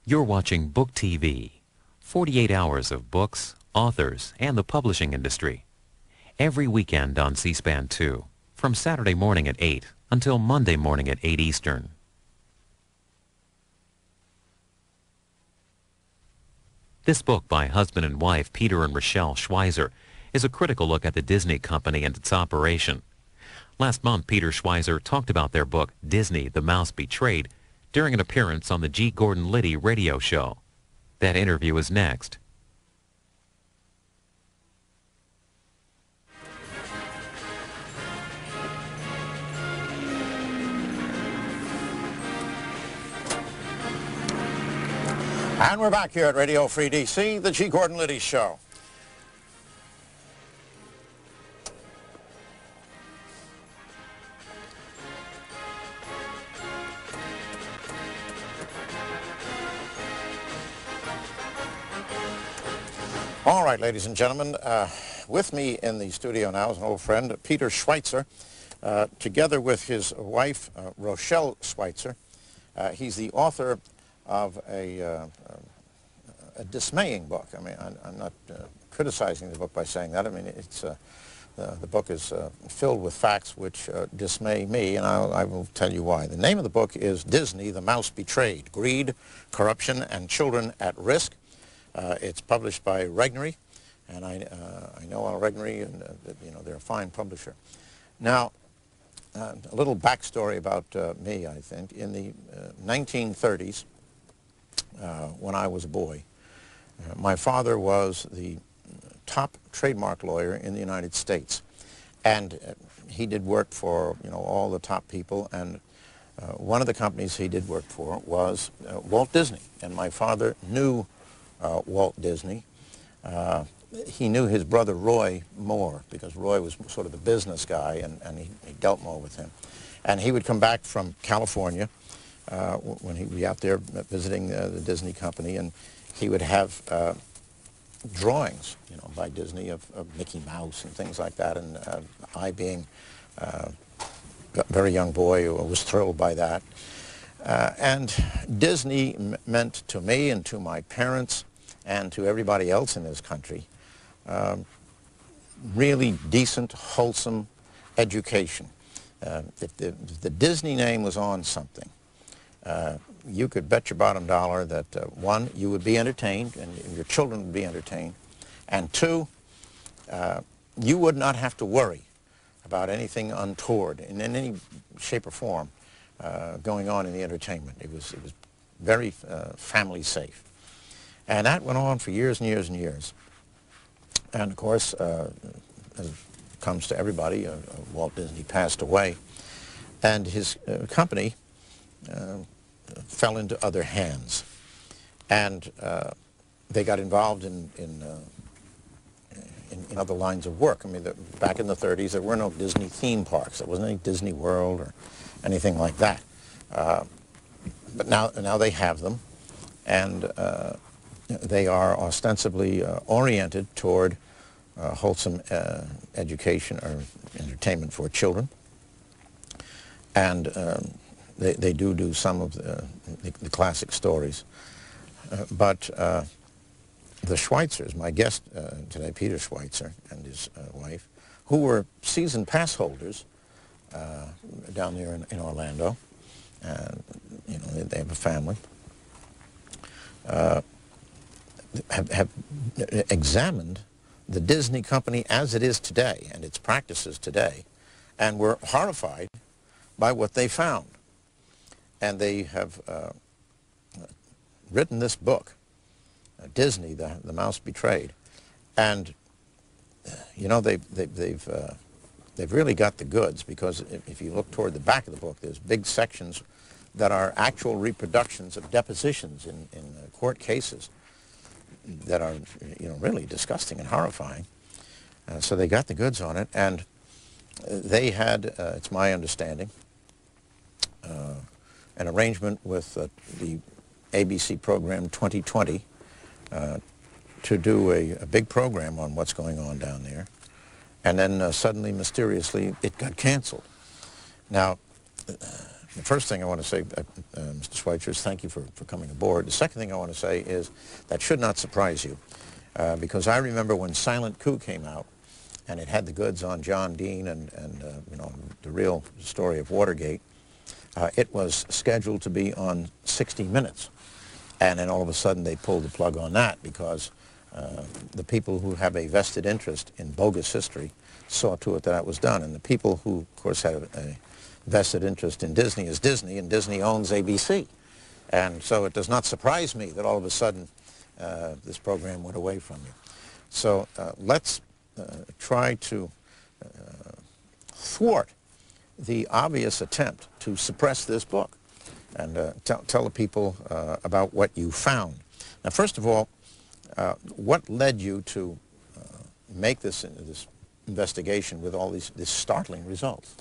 You're watching Book TV, 48 hours of books, authors, and the publishing industry. Every weekend on C-SPAN 2, from Saturday morning at 8 until Monday morning at 8 Eastern. This book by husband and wife Peter and Rochelle Schweizer is a critical look at the Disney company and its operation. Last month, Peter Schweizer talked about their book, Disney, The Mouse Betrayed, during an appearance on the G. Gordon Liddy radio show. That interview is next. And we're back here at Radio Free DC, the G. Gordon Liddy Show. All right, ladies and gentlemen, with me in the studio now is an old friend, Peter Schweizer, together with his wife, Rochelle Schweizer. He's the author of a dismaying book. I mean, I'm not criticizing the book by saying that. I mean, it's the book is filled with facts which dismay me, and I will tell you why. The name of the book is Disney, The Mouse Betrayed, Greed, Corruption, and Children at Risk. It's published by Regnery, and I know Regnery, and you know, they're a fine publisher. Now, a little backstory about me, I think. In the 1930s, when I was a boy, my father was the top trademark lawyer in the United States, and he did work for, you know, all the top people, and one of the companies he did work for was Walt Disney, and my father knew Walt Disney. He knew his brother Roy more, because Roy was sort of the business guy, and he dealt more with him. And he would come back from California when he'd be out there visiting the Disney company, and he would have drawings, you know, by Disney of Mickey Mouse and things like that, and I, being a very young boy, was thrilled by that. And Disney meant to me and to my parents and to everybody else in this country really decent, wholesome education. If the Disney name was on something, you could bet your bottom dollar that, one, you would be entertained and your children would be entertained, and two, you would not have to worry about anything untoward in any shape or form going on in the entertainment. It was very family safe. And that went on for years and years and years. And of course, as comes to everybody, Walt Disney passed away, and his company fell into other hands. And they got involved in other lines of work. I mean, back in the 30s, there were no Disney theme parks. There wasn't any Disney World or anything like that. But now they have them, and they are ostensibly oriented toward wholesome education or entertainment for children. And they do some of the classic stories. But the Schweizers, my guest today, Peter Schweizer and his wife, who were season pass holders down there in Orlando, you know, they have a family, have examined the Disney company as it is today and its practices today, and were horrified by what they found. And they have written this book, Disney, the Mouse Betrayed, and you know, they've really got the goods, because if you look toward the back of the book, there's big sections that are actual reproductions of depositions in court cases that are, you know, really disgusting and horrifying. So they got the goods on it, and they had, it's my understanding, an arrangement with the ABC program 2020 to do a big program on what's going on down there. And then suddenly, mysteriously, it got canceled. Now, The first thing I want to say, Mr. Schweitzer, is thank you for coming aboard. The second thing I want to say is that should not surprise you, because I remember when Silent Coup came out, and it had the goods on John Dean and you know, the real story of Watergate. It was scheduled to be on 60 Minutes, and then all of a sudden they pulled the plug on that because the people who have a vested interest in bogus history saw to it that that was done, and the people who, of course, have a vested interest in Disney is Disney, and Disney owns ABC. And so it does not surprise me that all of a sudden this program went away from you. So let's try to thwart the obvious attempt to suppress this book and tell the people about what you found. Now, first of all, what led you to make this investigation with all these startling results?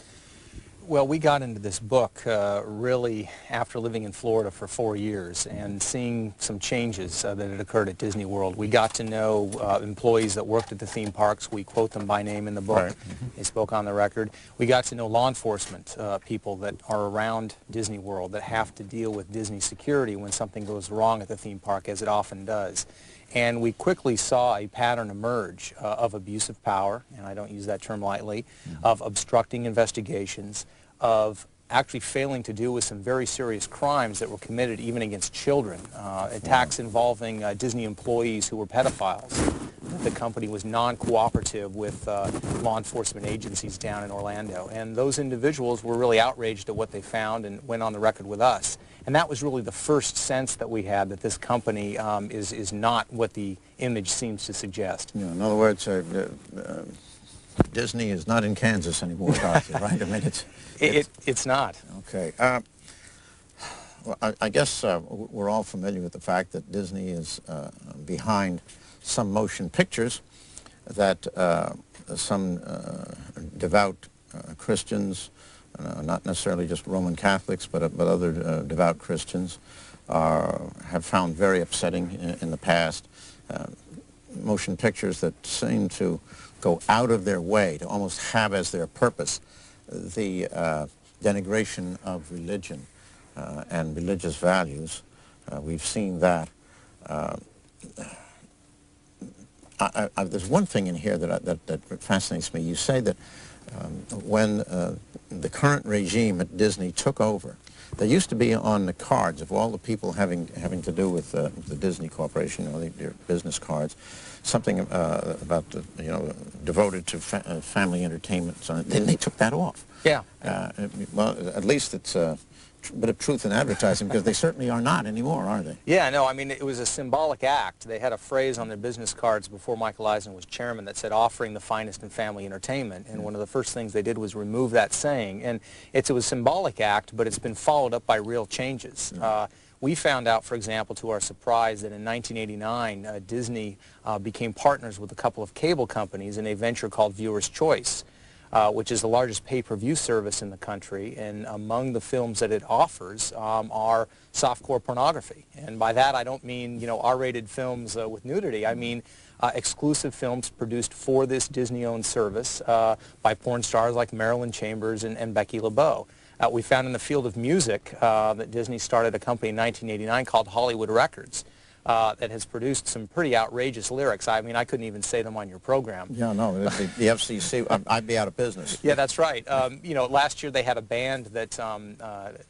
Well, we got into this book really after living in Florida for 4 years and seeing some changes that had occurred at Disney World. We got to know employees that worked at the theme parks. We quote them by name in the book. Right. They spoke on the record. We got to know law enforcement people that are around Disney World that have to deal with Disney security when something goes wrong at the theme park, as it often does. And we quickly saw a pattern emerge of abuse of power, and I don't use that term lightly, of obstructing investigations, of actually failing to deal with some very serious crimes that were committed even against children, attacks involving Disney employees who were pedophiles. The company was non-cooperative with law enforcement agencies down in Orlando, and those individuals were really outraged at what they found and went on the record with us. And that was really the first sense that we had that this company is not what the image seems to suggest. Yeah, in other words, Disney is not in Kansas anymore, Dorothy, right? I mean, it's not. Okay. Well, I guess we're all familiar with the fact that Disney is behind some motion pictures that some devout Christians, not necessarily just Roman Catholics, but other devout Christians, have found very upsetting in the past. Motion pictures that seem to go out of their way to almost have as their purpose the denigration of religion and religious values. We've seen that. There's one thing in here that fascinates me. You say that when the current regime at Disney took over, there used to be on the cards of all the people having to do with the Disney Corporation, or their business cards, something about devoted to family entertainment. So then they took that off. Yeah. Well, at least it's a bit of truth in advertising, because they certainly are not anymore, are they? Yeah, no, I mean, it was a symbolic act. They had a phrase on their business cards before Michael Eisner was chairman that said, offering the finest in family entertainment, and one of the first things they did was remove that saying. And it was a symbolic act, but it's been followed up by real changes. We found out, for example, to our surprise, that in 1989, Disney became partners with a couple of cable companies in a venture called Viewer's Choice, which is the largest pay-per-view service in the country, and among the films that it offers are softcore pornography. And by that I don't mean, R-rated films with nudity. I mean exclusive films produced for this Disney-owned service by porn stars like Marilyn Chambers and Becky LeBeau. We found in the field of music that Disney started a company in 1989 called Hollywood Records. That has produced some pretty outrageous lyrics. I mean, I couldn't even say them on your program. Yeah, no, the FCC, I'd be out of business. Yeah, that's right. Last year they had a band that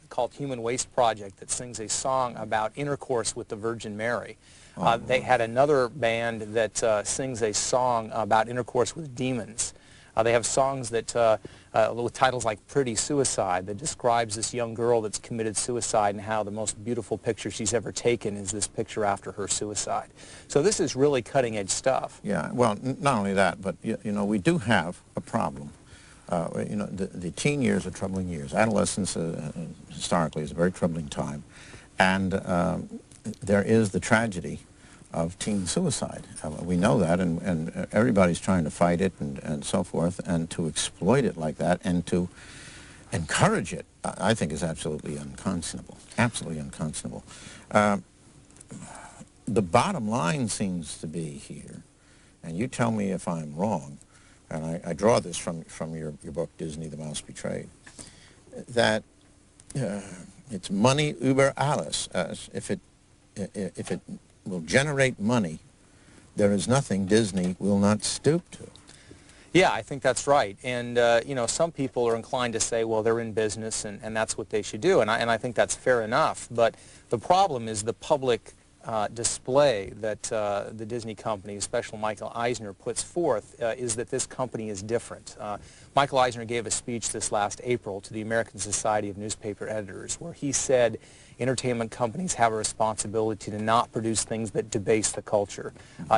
called Human Waste Project that sings a song about intercourse with the Virgin Mary. They had another band that sings a song about intercourse with demons. They have songs that with titles like Pretty Suicide that describes this young girl that's committed suicide and how the most beautiful picture she's ever taken is this picture after her suicide. So this is really cutting-edge stuff. Yeah, well, not only that, but, we do have a problem. The teen years are troubling years. Adolescence, historically, is a very troubling time. And there is the tragedy of teen suicide. We know that, and everybody's trying to fight it and so forth, and to exploit it like that and to encourage it, I think, is absolutely unconscionable. Absolutely unconscionable. The bottom line seems to be here, and you tell me if I'm wrong, and I draw this from your book, Disney, The Mouse Betrayed, that it's money über alles. If it will generate money, there is nothing Disney will not stoop to. Yeah, I think that's right. And, you know, some people are inclined to say, well, they're in business and that's what they should do. And I think that's fair enough. But the problem is the public display that the Disney company, especially Michael Eisner, puts forth is that this company is different. Michael Eisner gave a speech this last April to the American Society of Newspaper Editors where he said entertainment companies have a responsibility to not produce things that debase the culture,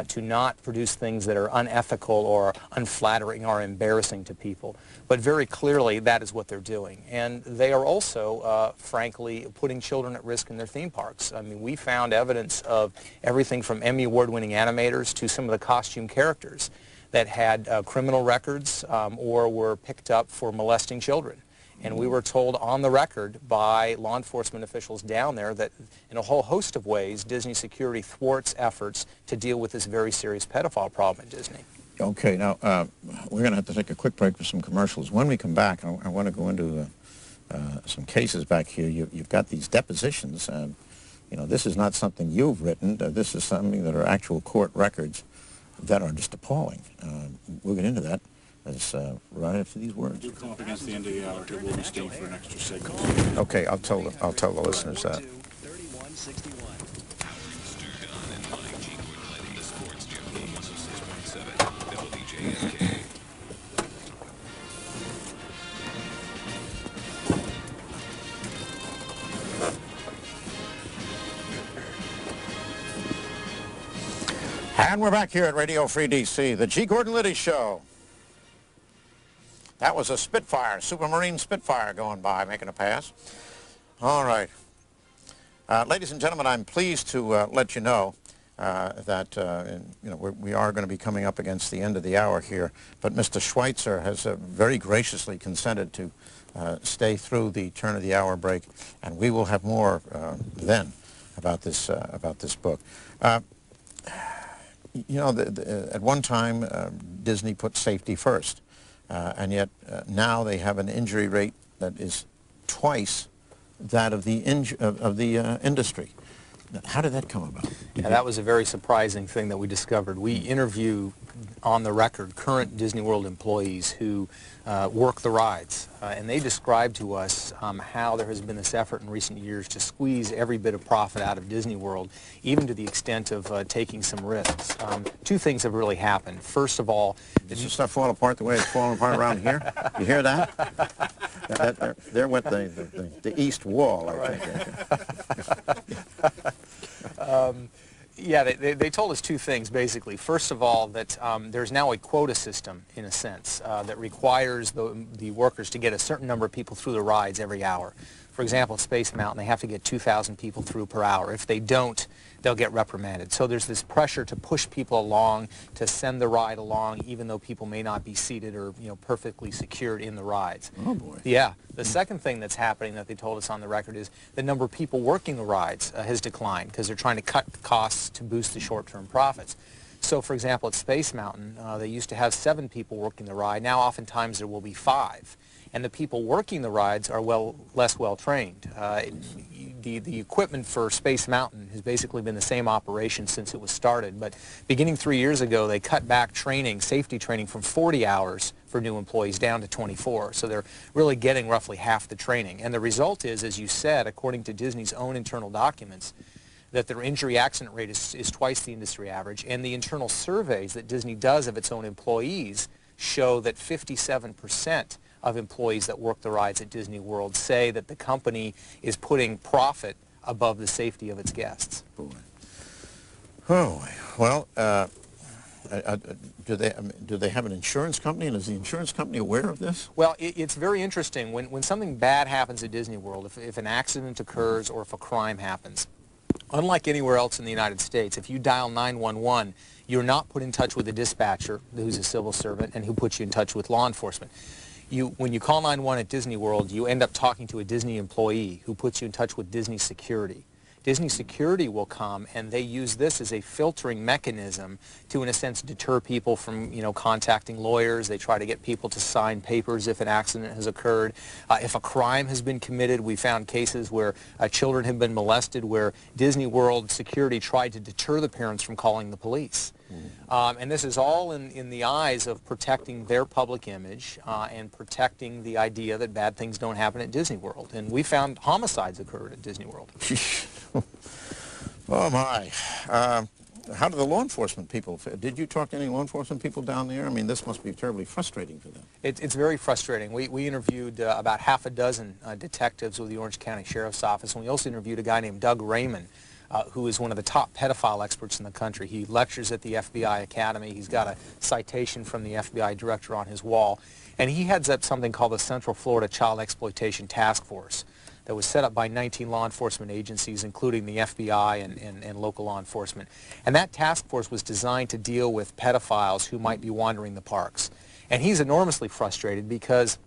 to not produce things that are unethical or unflattering or embarrassing to people. But very clearly that is what they're doing. And they are also, frankly, putting children at risk in their theme parks. I mean, we found evidence of everything from Emmy Award-winning animators to some of the costume characters that had criminal records or were picked up for molesting children. And we were told on the record by law enforcement officials down there that in a whole host of ways, Disney security thwarts efforts to deal with this very serious pedophile problem at Disney. Okay, now we're going to have to take a quick break for some commercials. When we come back, I want to go into some cases back here. You've got these depositions, and you know, this is not something you've written. This is something that are actual court records that are just appalling. We'll get into that. That's right after these words. Do come up against the end of the hour here. We'll be staying for an extra segment. Okay, I'll tell the listeners that. And we're back here at Radio Free DC, the G. Gordon Liddy Show. That was a Spitfire, Supermarine Spitfire going by, making a pass. All right. Ladies and gentlemen, I'm pleased to let you know that you know, we are going to be coming up against the end of the hour here, but Mr. Schweizer has very graciously consented to stay through the turn of the hour break, and we will have more then about this book. You know, at one time, Disney put safety first. And yet now they have an injury rate that is twice that of the industry. How did that come about? Yeah, that was a very surprising thing that we discovered. We interview on the record current Disney World employees who work the rides, and they described to us how there has been this effort in recent years to squeeze every bit of profit out of Disney World, even to the extent of taking some risks. Two things have really happened. First of all, did this stuff fall apart the way it's falling apart around here? You hear that? There went the east wall, I think. Yeah, they told us two things, basically. First of all, that there's now a quota system, in a sense, that requires the workers to get a certain number of people through the rides every hour. For example, at Space Mountain, they have to get 2,000 people through per hour. If they don't, they'll get reprimanded. So there's this pressure to push people along, to send the ride along, even though people may not be seated or, you know, perfectly secured in the rides. Oh, boy. Yeah. The second thing that's happening that they told us on the record is the number of people working the rides has declined because they're trying to cut costs to boost the short-term profits. So, for example, at Space Mountain, they used to have 7 people working the ride. Now, oftentimes, there will be 5. And the people working the rides are less well-trained. The equipment for Space Mountain has basically been the same operation since it was started. But beginning 3 years ago, they cut back training, safety training, from 40 hours for new employees down to 24. So they're really getting roughly half the training. And the result is, as you said, according to Disney's own internal documents, that their injury accident rate is twice the industry average. And the internal surveys that Disney does of its own employees show that 57% of employees that work the rides at Disney World say that the company is putting profit above the safety of its guests. Boy. Oh, well, do they have an insurance company, and is the insurance company aware of this? Well, it's very interesting. When something bad happens at Disney World, if an accident occurs or if a crime happens, unlike anywhere else in the United States, if you dial 911, you're not put in touch with a dispatcher who's a civil servant and who puts you in touch with law enforcement. When you call 911 at Disney World, you end up talking to a Disney employee who puts you in touch with Disney security. Disney security will come, and they use this as a filtering mechanism to, in a sense, deter people from, contacting lawyers. They try to get people to sign papers if an accident has occurred. If a crime has been committed, we found cases where children have been molested where Disney World security tried to deter the parents from calling the police. And this is all in the eyes of protecting their public image and protecting the idea that bad things don't happen at Disney World. And we found homicides occurred at Disney World. Oh, my. How do the law enforcement people, did you talk to any law enforcement people down there? I mean, this must be terribly frustrating for them. It's very frustrating. We interviewed about half a dozen detectives with the Orange County Sheriff's Office, and we also interviewed a guy named Doug Raymond, who is one of the top pedophile experts in the country. He lectures at the FBI Academy. He's got a citation from the FBI director on his wall, and he heads up something called the Central Florida Child Exploitation Task Force that was set up by 19 law enforcement agencies, including the FBI and local law enforcement. And that task force was designed to deal with pedophiles who might be wandering the parks. And he's enormously frustrated because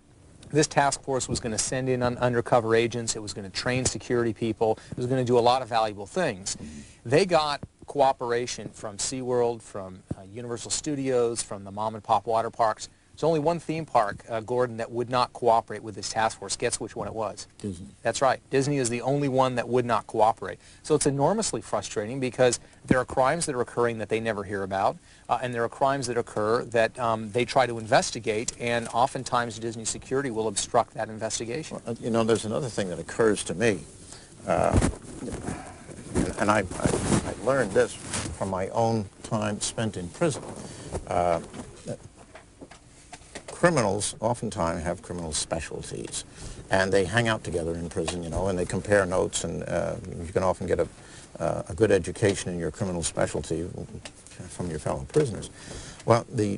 this task force was going to send in undercover agents. It was going to train security people. It was going to do a lot of valuable things. They got cooperation from SeaWorld, from Universal Studios, from the mom-and-pop water parks. There's only one theme park, Gordon, that would not cooperate with this task force. Guess which one it was? Disney. That's right. Disney is the only one that would not cooperate. So it's enormously frustrating because there are crimes that are occurring that they never hear about, and there are crimes that occur that they try to investigate, and oftentimes Disney security will obstruct that investigation. Well, there's another thing that occurs to me, and I learned this from my own time spent in prison. Criminals oftentimes have criminal specialties, and they hang out together in prison, and they compare notes, and you can often get a good education in your criminal specialty from your fellow prisoners. Well, the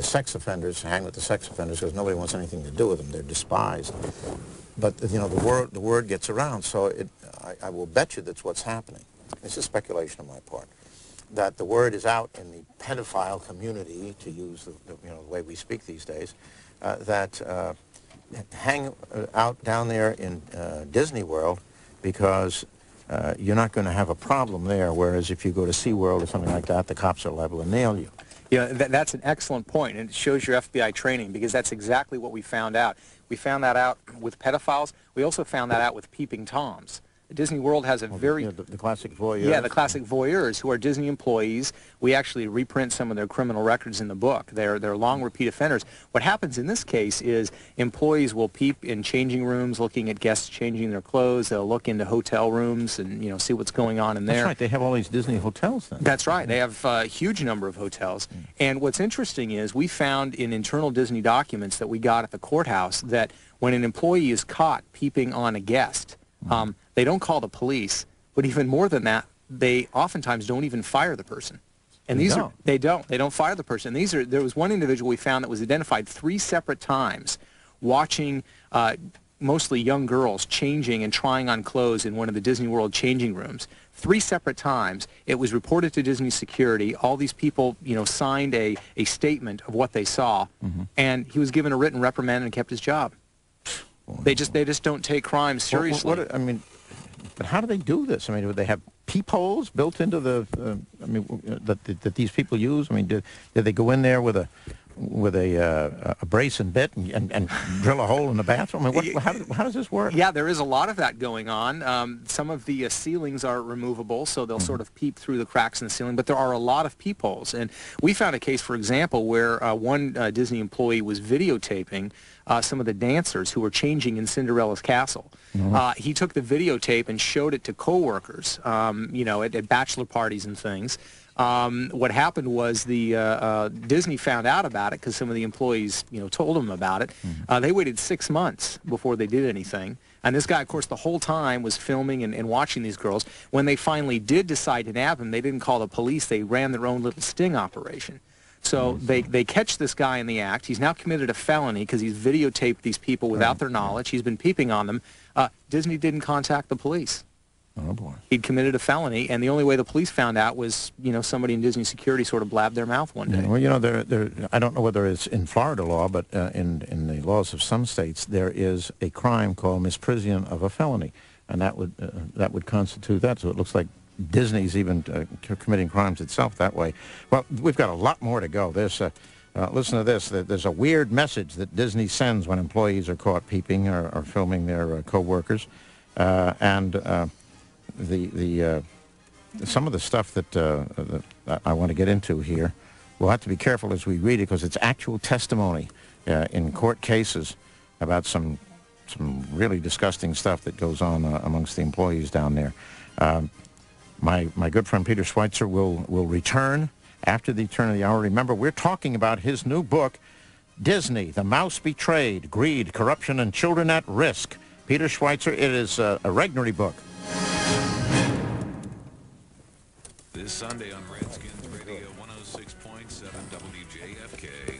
sex offenders hang with the sex offenders because nobody wants anything to do with them. They're despised. But, the word gets around, so I will bet you that's what's happening. This is speculation on my part, that the word is out in the pedophile community, to use the way we speak these days, that hang out down there in Disney World because you're not going to have a problem there, whereas if you go to SeaWorld or something like that, the cops are liable to nail you. Yeah, that's an excellent point, and it shows your FBI training, because that's exactly what we found out. We found that out with pedophiles. We also found that out with peeping toms. Disney World has a very... the classic voyeurs. Yeah, the classic voyeurs who are Disney employees. We actually reprint some of their criminal records in the book. They're long repeat offenders. What happens in this case is employees will peep in changing rooms, looking at guests changing their clothes. They'll look into hotel rooms and, see what's going on in there. That's right. They have all these Disney hotels then. That's right. They have a huge number of hotels. And what's interesting is we found in internal Disney documents that we got at the courthouse that when an employee is caught peeping on a guest, they don't call the police, but even more than that, they oftentimes don't even fire the person. And they don't fire the person. There was one individual we found that was identified 3 separate times watching mostly young girls changing and trying on clothes in one of the Disney World changing rooms. 3 separate times. It was reported to Disney security. All these people, signed a statement of what they saw, and he was given a written reprimand and kept his job. They just don't take crime seriously. But how do they do this? Do they have peepholes built into the? That these people use. Did they go in there with a brace and bit and drill a hole in the bathroom? How does this work? Yeah, there is a lot of that going on. Some of the ceilings are removable, so they'll sort of peep through the cracks in the ceiling, but there are a lot of peepholes. And we found a case, for example, where one Disney employee was videotaping some of the dancers who were changing in Cinderella's castle. He took the videotape and showed it to coworkers, at bachelor parties and things. What happened was the Disney found out about it because some of the employees, told them about it. They waited 6 months before they did anything. And this guy, of course, the whole time was filming and watching these girls. When they finally did decide to nab him, they didn't call the police. They ran their own little sting operation. So they catch this guy in the act. He's now committed a felony because he's videotaped these people without their knowledge. He's been peeping on them. Disney didn't contact the police. Oh, boy. He'd committed a felony, and the only way the police found out was, somebody in Disney security sort of blabbed their mouth one day. Yeah, well, I don't know whether it's in Florida law, but in the laws of some states, there is a crime called misprision of a felony. and that would constitute that. So it looks like Disney's even committing crimes itself that way. Well, we've got a lot more to go. Listen to this. There's a weird message that Disney sends when employees are caught peeping or filming their co-workers, and some of the stuff that I want to get into here, we'll have to be careful as we read it because it's actual testimony in court cases about some really disgusting stuff that goes on amongst the employees down there. My good friend Peter Schweizer will return after the turn of the hour. Remember, we're talking about his new book, Disney, The Mouse Betrayed, Greed, Corruption, and Children at Risk. Peter Schweizer, it is a Regnery book. This Sunday on Redskins Radio 106.7 WJFK.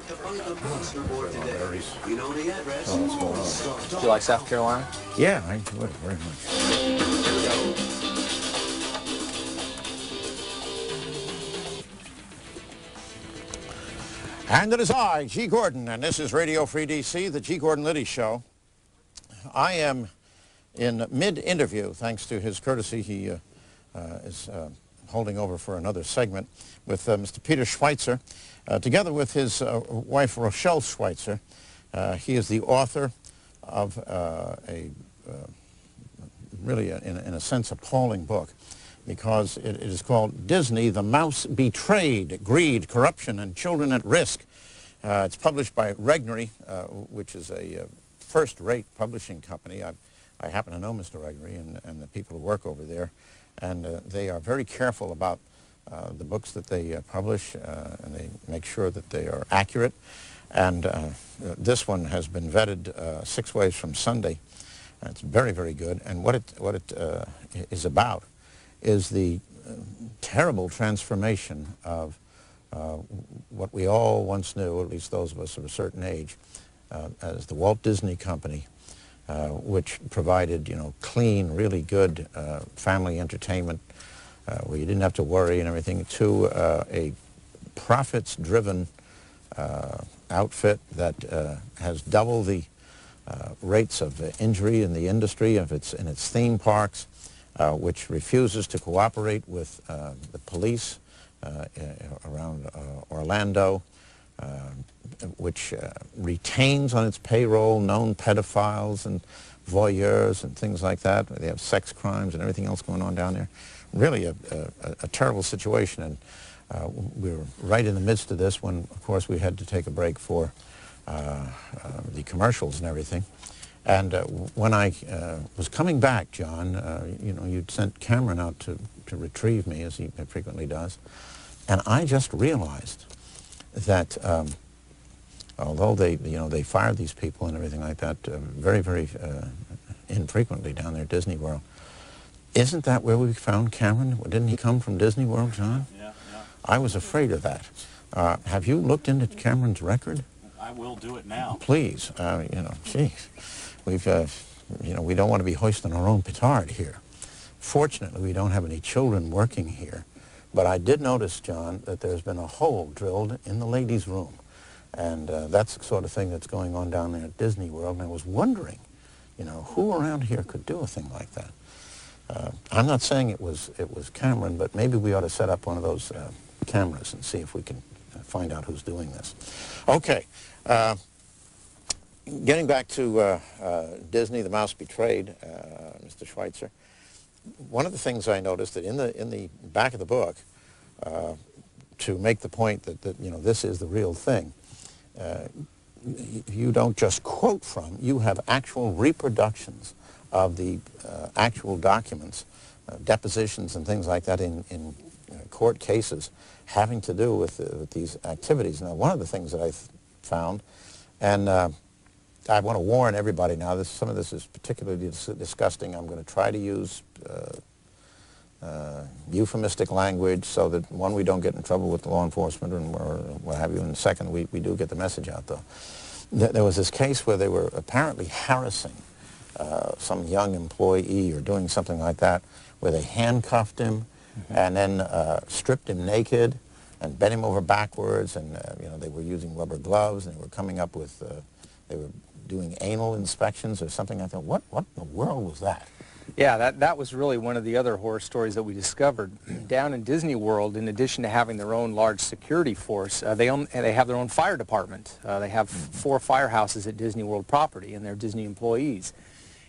The Bunker Monster Board today. You know the address. Do you like South Carolina? Yeah, I enjoy it very much. And it is I, G. Gordon, and this is Radio Free DC, the G. Gordon Liddy Show. I am in mid-interview, thanks to his courtesy. He is holding over for another segment with Mr. Peter Schweizer, together with his wife, Rochelle Schweizer. He is the author of really, in a sense, appalling book, because it is called Disney, The Mouse Betrayed, Greed, Corruption, and Children at Risk. It's published by Regnery, which is a first-rate publishing company. I happen to know Mr. Regnery and the people who work over there, and they are very careful about the books that they publish, and they make sure that they are accurate. And this one has been vetted 6 ways from Sunday. It's very, very good. And what it is about is the terrible transformation of what we all once knew, at least those of us of a certain age, as the Walt Disney Company, which provided, clean, really good family entertainment where you didn't have to worry and everything, to a profits-driven outfit that has double the rates of injury in the industry in its theme parks, which refuses to cooperate with the police around Orlando, which retains on its payroll known pedophiles and voyeurs and things like that. They have sex crimes and everything else going on down there. Really a terrible situation, and we were right in the midst of this when, of course, we had to take a break for the commercials and everything. And when I was coming back, John, you'd sent Cameron out to retrieve me, as he frequently does, and I just realized that although they fired these people and everything like that very, very infrequently down there at Disney World, isn't that where we found Cameron? Didn't he come from Disney World, John? Yeah. I was afraid of that. Have you looked into Cameron's record? I will do it now. Please, geez, we've, we don't want to be hoisting our own petard here. Fortunately, we don't have any children working here, but I did notice, John, that there's been a hole drilled in the ladies' room, and that's the sort of thing that's going on down there at Disney World, and I was wondering, who around here could do a thing like that? I'm not saying it was Cameron, but maybe we ought to set up one of those cameras and see if we can find out who's doing this. Okay, getting back to Disney, The Mouse Betrayed, Mr. Schweizer. One of the things I noticed that in the back of the book, to make the point that this is the real thing, you don't just quote from, you have actual reproductions of the actual documents, depositions and things like that in court cases having to do with these activities. Now, one of the things that I found, and I want to warn everybody now, some of this is particularly disgusting. I'm going to try to use euphemistic language so that, one, we don't get in trouble with law enforcement or what have you, and second, we do get the message out, though. There was this case where they were apparently harassing some young employee or doing something like that, where they handcuffed him and then stripped him naked and bent him over backwards, and they were using rubber gloves, and they were coming up with, they were doing anal inspections or something. I thought, what in the world was that? Yeah, that was really one of the other horror stories that we discovered. Down in Disney World, in addition to having their own large security force, they have their own fire department. They have 4 firehouses at Disney World property, and they're Disney employees.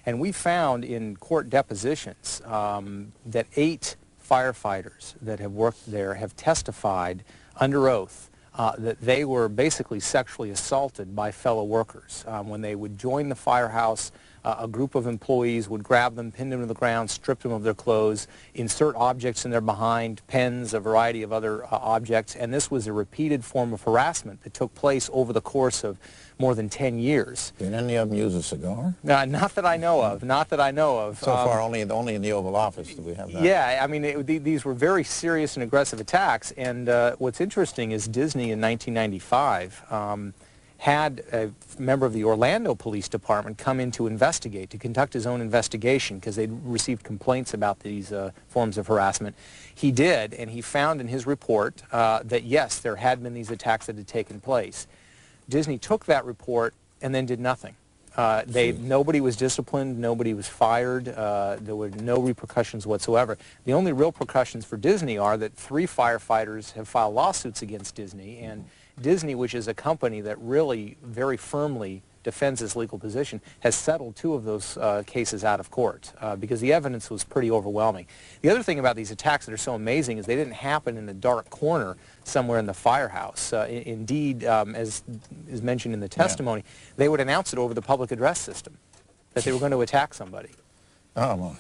And we found in court depositions that 8 firefighters that have worked there have testified under oath that they were basically sexually assaulted by fellow workers. When they would join the firehouse, a group of employees would grab them, pin them to the ground, strip them of their clothes, insert objects in their behind, pens, a variety of other objects, and this was a repeated form of harassment that took place over the course of more than 10 years. Did any of them use a cigar? Not that I know of. Not that I know of. So far, only in the Oval Office do we have that. Yeah, I mean, these were very serious and aggressive attacks, and what's interesting is Disney in 1995 had a member of the Orlando Police Department come in to investigate, to conduct his own investigation, because they'd received complaints about these forms of harassment. He did, and he found in his report that yes, there had been these attacks that had taken place. Disney took that report and then did nothing. Nobody was disciplined, nobody was fired, there were no repercussions whatsoever. The only real repercussions for Disney are that 3 firefighters have filed lawsuits against Disney, and Disney, which is a company that really very firmly defends its legal position, has settled 2 of those cases out of court because the evidence was pretty overwhelming. The other thing about these attacks that are so amazing is they didn't happen in a dark corner somewhere in the firehouse. Indeed, as is mentioned in the testimony, they would announce it over the public address system that they were going to attack somebody. Oh, well,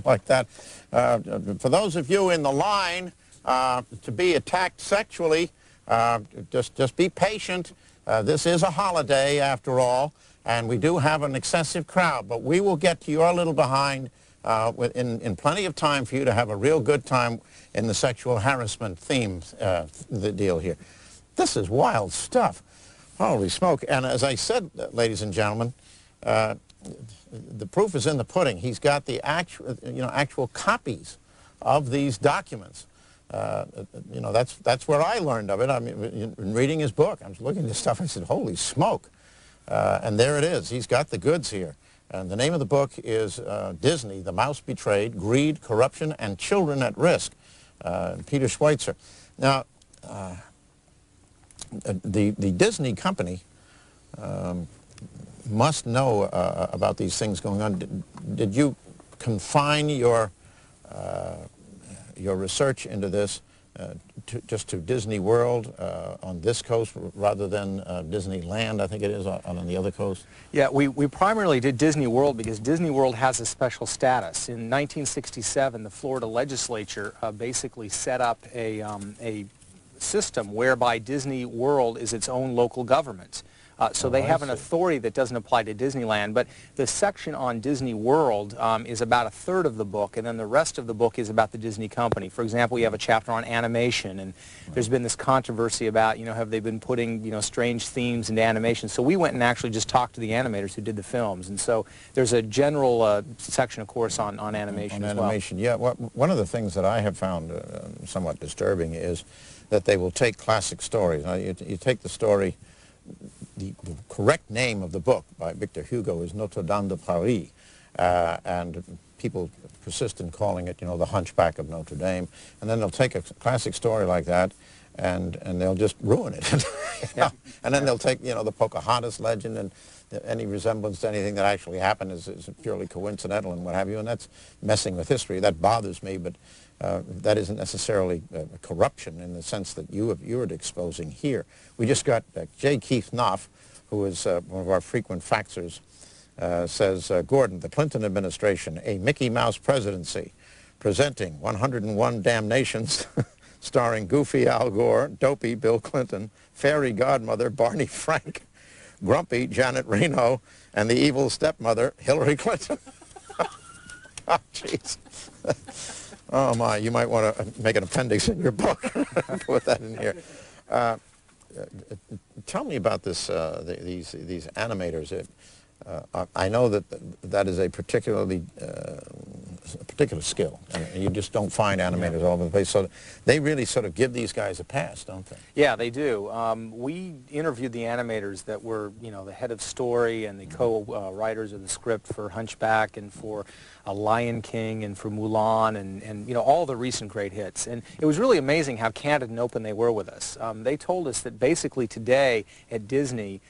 like that. For those of you in the line to be attacked sexually, just be patient. This is a holiday, after all, and we do have an excessive crowd, but we will get to your little behind in plenty of time for you to have a real good time in the sexual harassment theme, the deal here. This is wild stuff. Holy smoke. And as I said, ladies and gentlemen, the proof is in the pudding. He's got the actual copies of these documents. That's where I learned of it. I mean, in reading his book, I was looking at this stuff, I said, holy smoke. And there it is. He's got the goods here. And the name of the book is Disney, The Mouse Betrayed, Greed, Corruption, and Children at Risk, Peter Schweizer. Now, the Disney company must know about these things going on. Did you confine your research into this just to Disney World on this coast rather than Disneyland, I think it is, on the other coast? Yeah, we primarily did Disney World because Disney World has a special status. In 1967, the Florida legislature basically set up a system whereby Disney World is its own local government. So they have an authority that doesn't apply to Disneyland, but the section on Disney World is about 1/3 of the book, and then the rest of the book is about the Disney company. For example, we have a chapter on animation, and there's been this controversy about, have they been putting, strange themes into animation. So we went and actually just talked to the animators who did the films, and so there's a general section, of course, on animation as well. On animation, yeah. One of the things that I have found somewhat disturbing is that they will take classic stories. Now, you take the story. The correct name of the book by Victor Hugo is Notre Dame de Paris, and people persist in calling it, the Hunchback of Notre Dame. And then they'll take a classic story like that, and they'll just ruin it. Yeah. And then they'll take, the Pocahontas legend, and any resemblance to anything that actually happened is purely coincidental and what have you, and that's messing with history. That bothers me, but that isn't necessarily corruption in the sense that you're exposing here. We just got J. Keith Knopf, who is one of our frequent faxers, says, Gordon, the Clinton administration, a Mickey Mouse presidency, presenting 101 Damnations, starring Goofy Al Gore, Dopey Bill Clinton, Fairy Godmother Barney Frank, Grumpy Janet Reno, and the evil stepmother Hillary Clinton. Oh, jeez. Oh, my, you might want to make an appendix in your book. Put that in here. Tell me about this, these animators. I know that is a particularly particular skill, and you just don't find animators all over the place. So they really sort of give these guys a pass, don't they? Yeah, they do. We interviewed the animators that were, you know, the head of story and the co-writers of the script for Hunchback and for Lion King and for Mulan and you know, all the recent great hits. And it was really amazing how candid and open they were with us. They told us that basically today at Disney,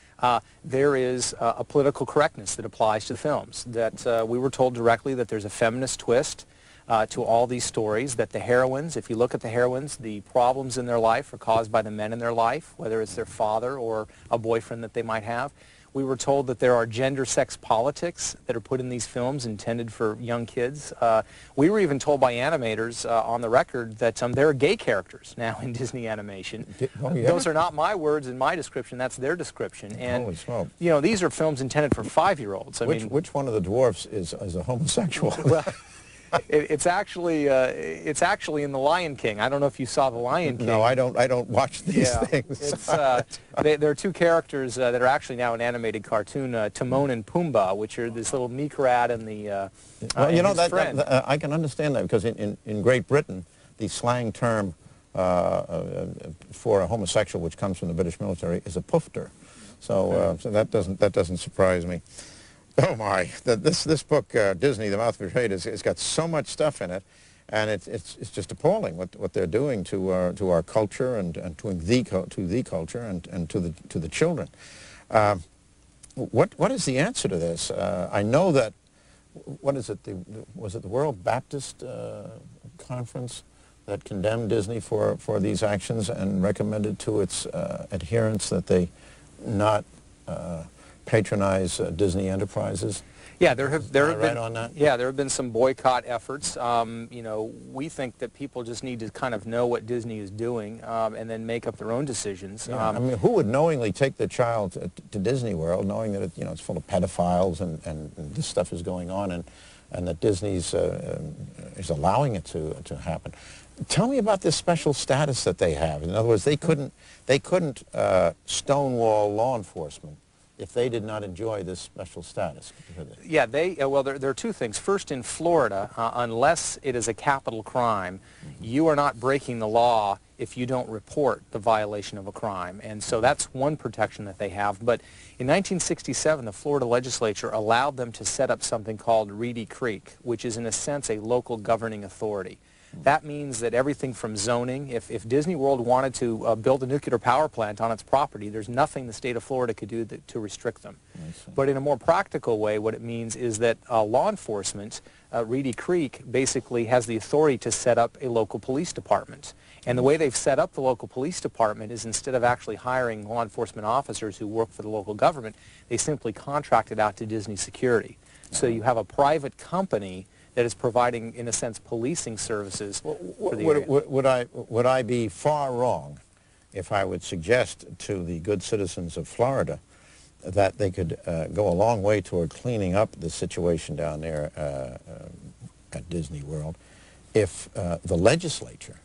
there is a political correctness that applies to the films, that we were told directly that there's a feminist twist to all these stories, that the heroines, if you look at the heroines, the problems in their life are caused by the men in their life, whether it's their father or a boyfriend that they might have. We were told that there are gender sex politics that are put in these films intended for young kids. We were even told by animators on the record that there are gay characters now in Disney animation. Oh, yeah? Those are not my words in my description, that's their description. And, Holy smoke. you know, these are films intended for 5-year-olds. Which one of the dwarfs is a homosexual? Well, it's actually in The Lion King. I don't know if you saw The Lion King. No, I don't watch these things. It's, there are two characters that are actually now an animated cartoon, Timon and Pumbaa, which are this little meek rat and the well, you know, friend. I can understand that, because in Great Britain, the slang term for a homosexual, which comes from the British military, is a poofter. So so that doesn't surprise me. Oh my! This book, Disney, The Mouth of Trade, it's got so much stuff in it, and it's just appalling what they're doing to our culture and to the culture and to the children. What is the answer to this? I know that, what is it? Was it the World Baptist Conference that condemned Disney for these actions and recommended to its adherents that they not patronize Disney enterprises? Yeah, there have been on that? Yeah, there have been some boycott efforts. You know, we think that people just need to kind of know what Disney is doing and then make up their own decisions. Yeah. I mean, who would knowingly take their child to Disney World, knowing that it's full of pedophiles and this stuff is going on, and that Disney's is allowing it to happen? Tell me about this special status that they have. In other words, they couldn't stonewall law enforcement if they did not enjoy this special status. Yeah, well, there are two things. First, in Florida, unless it is a capital crime, you are not breaking the law if you don't report the violation of a crime. And so that's one protection that they have. But in 1967, the Florida legislature allowed them to set up something called Reedy Creek, which is in a sense a local governing authority. That means that everything from zoning, if Disney World wanted to build a nuclear power plant on its property, there's nothing the state of Florida could do to restrict them. But in a more practical way, what it means is that law enforcement, Reedy Creek, basically has the authority to set up a local police department. And the way they've set up the local police department is, instead of actually hiring law enforcement officers who work for the local government, they simply contract it out to Disney Security. So you have a private company that is providing, in a sense, policing services for the area. Would I be far wrong if I would suggest to the good citizens of Florida that they could go a long way toward cleaning up the situation down there at Disney World if the legislature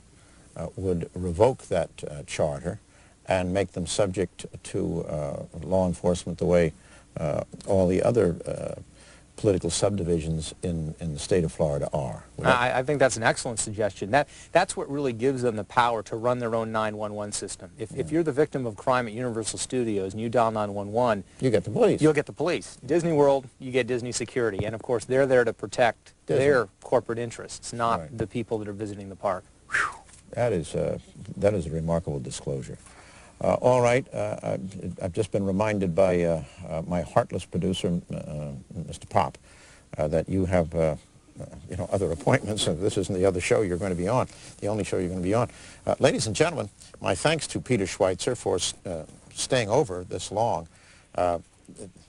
would revoke that charter and make them subject to law enforcement the way all the other political subdivisions in the state of Florida are? I think that's an excellent suggestion. That's what really gives them the power to run their own 911 system. If you're the victim of crime at Universal Studios and you dial 911, you get the police. You'll get the police. Disney World, you get Disney Security. And of course, they're there to protect their corporate interests, not the people that are visiting the park. That is a remarkable disclosure. All right, I've just been reminded by my heartless producer, Mr. Pop, that you have other appointments. This isn't the other show you're going to be on, the only show you're going to be on. Ladies and gentlemen, my thanks to Peter Schweizer for staying over this long.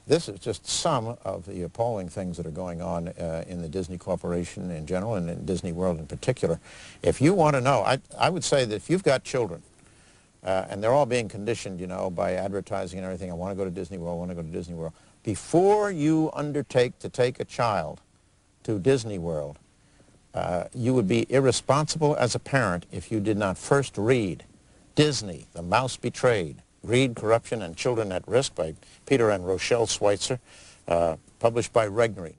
This is just some of the appalling things that are going on in the Disney Corporation in general and in Disney World in particular. If you want to know, I would say that if you've got children, and they're all being conditioned, by advertising and everything, I want to go to Disney World, I want to go to Disney World. Before you undertake to take a child to Disney World, you would be irresponsible as a parent if you did not first read Disney, The Mouse Betrayed, Greed, Corruption, and Children at Risk by Peter and Rochelle Schweizer, published by Regnery.